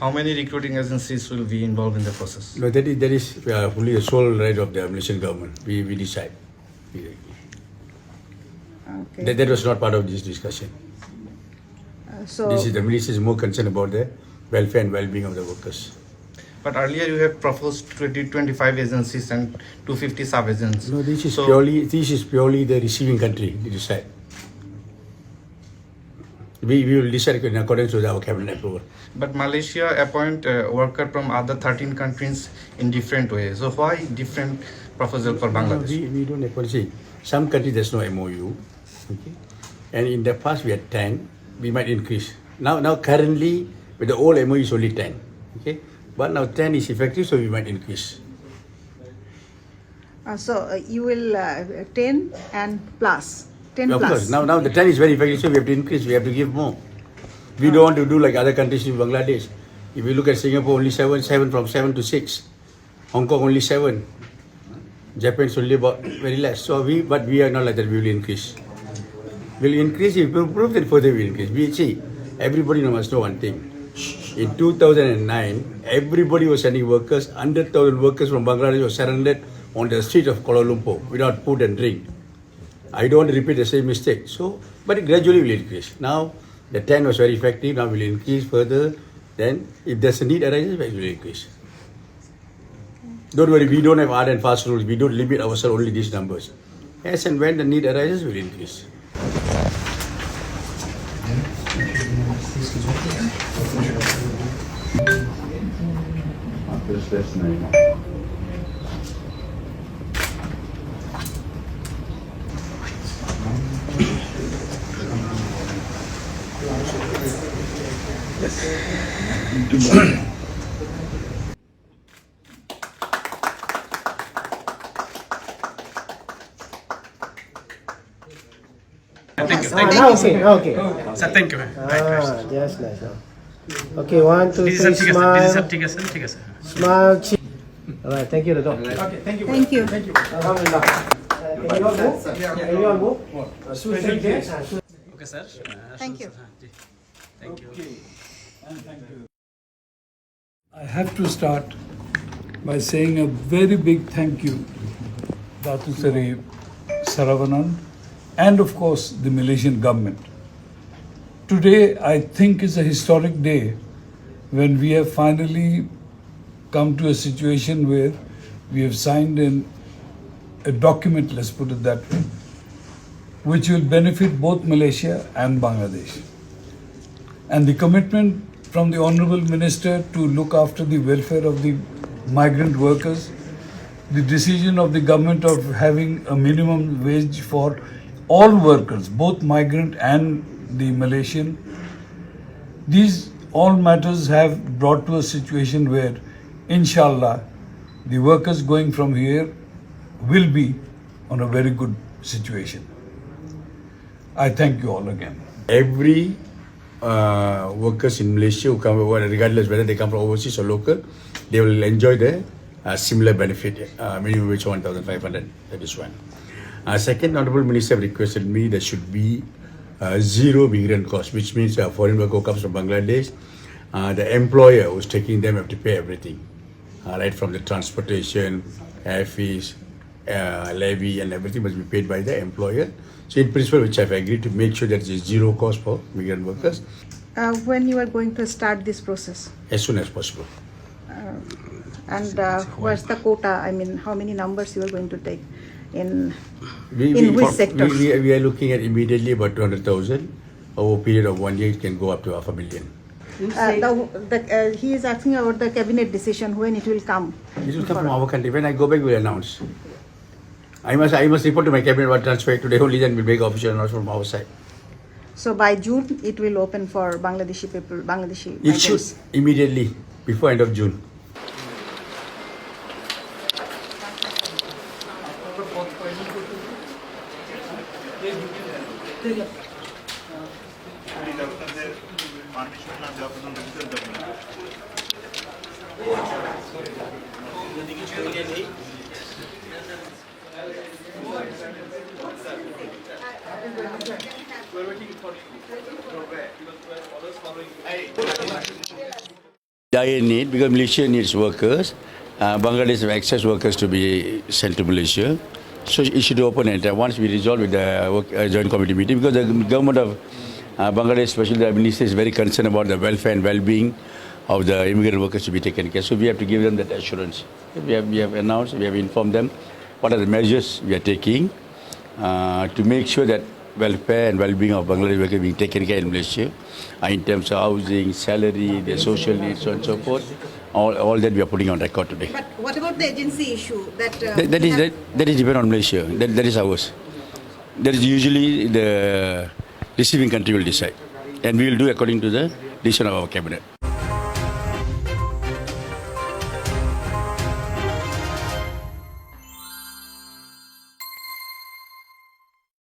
How many recruiting agencies will be involved in the process? No, that is fully the sole right of the Malaysian government. We decide. Okay. That was not part of this discussion. So The Malaysia is more concerned about the welfare and well-being of the workers. But earlier you have proposed 25 agencies and 250 sub-agents. No, this is So- purely the receiving country to decide. We will decide in accordance with our cabinet approval. But Malaysia appoint worker from other 13 countries in different ways. So why different proposal for Bangladesh? We don't have see. Some countries there's no MOU. Okay? And in the past we had 10. We might increase. Now currently with the old MOU is only 10. Okay? But now 10 is effective, so we might increase. you will 10 and plus 10 Of plus. course. Now the 10 is very effective, so we have to increase. We have to give more. We don't want to do like other countries in Bangladesh. If you look at Singapore, only 7 from 7 to 6. Hong Kong only 7. Japan's only about very less. So we are not like that. We will increase. We'll increase. If we improve, then further we increase. We see. Everybody must know one thing. In 2009, everybody was sending workers. 100,000 workers from Bangladesh were surrendered on the streets of Kuala Lumpur without food and drink. I don't want to repeat the same mistake. So, but it gradually will increase. Now, the 10 was very effective. Now we'll increase further. Then, if there's a need arises, we will increase. Don't worry, we don't have hard and fast rules. We don't limit ourselves only these numbers. As and when the need arises, we'll increase. That's nice. Okay. Sir, thank you. Just nice. Okay, 1, 2, 3, smile. Smile. Alright, thank you, Dato. Okay, thank you. Thank you. Alhamdulillah. Can you all move? Can you all move? Okay, sir. Thank you. Thank you. I have to start by saying a very big thank you, Datu Sari Saravanan, and of course the Malaysian government. Today, I think, is a historic day when we have finally come to a situation where we have signed a document, let's put it that way, which will benefit both Malaysia and Bangladesh. And the commitment from the Honorable Minister to look after the welfare of the migrant workers, the decision of the government of having a minimum wage for all workers, both migrant and the Malaysian, these all matters have brought to a situation where, inshallah, the workers going from here will be on a very good situation. I thank you all again. Every workers in Malaysia who come over, regardless whether they come from overseas or local, they will enjoy the similar benefit, minimum wage 1,500. That is one. Second, Honorable Minister have requested me there should be zero migrant cost, which means a foreign worker who comes from Bangladesh, the employer who's taking them have to pay everything, right from the transportation, air fees, levy, and everything must be paid by the employer. So in principle, which I've agreed to make sure that there is zero cost for migrant workers When you are going to start this process? as soon as possible. And what's the quota? I mean, how many numbers you are going to take in We which sectors? we are looking at immediately about 200,000. Over a period of 1 year, it can go up to 500,000. He is asking about the cabinet decision when it will come. This will come from our country. When I go back, we'll announce. I must report to my cabinet what transfer today only, then we'll make official announcement from our side. So by June, it will open for Bangladeshi people, Bangladeshi It should migrants. immediately, before end of June. dire need because Malaysia needs workers. Bangladesh have excess workers to be sent to Malaysia. So it should open it once we resolve with the joint committee meeting because the government of Bangladesh, especially the minister, is very concerned about the welfare and well-being of the immigrant workers to be taken care. So we have to give them that assurance. We have announced, we have informed them what are the measures we are taking to make sure that welfare and well-being of Bangladesh workers being taken care in Malaysia in terms of housing, salary, their social needs, so on and so forth. All that we are putting on record today. But what about the agency issue? That is depend on Malaysia. That is ours. That is usually the receiving country will decide. And we will do according to the decision of our cabinet.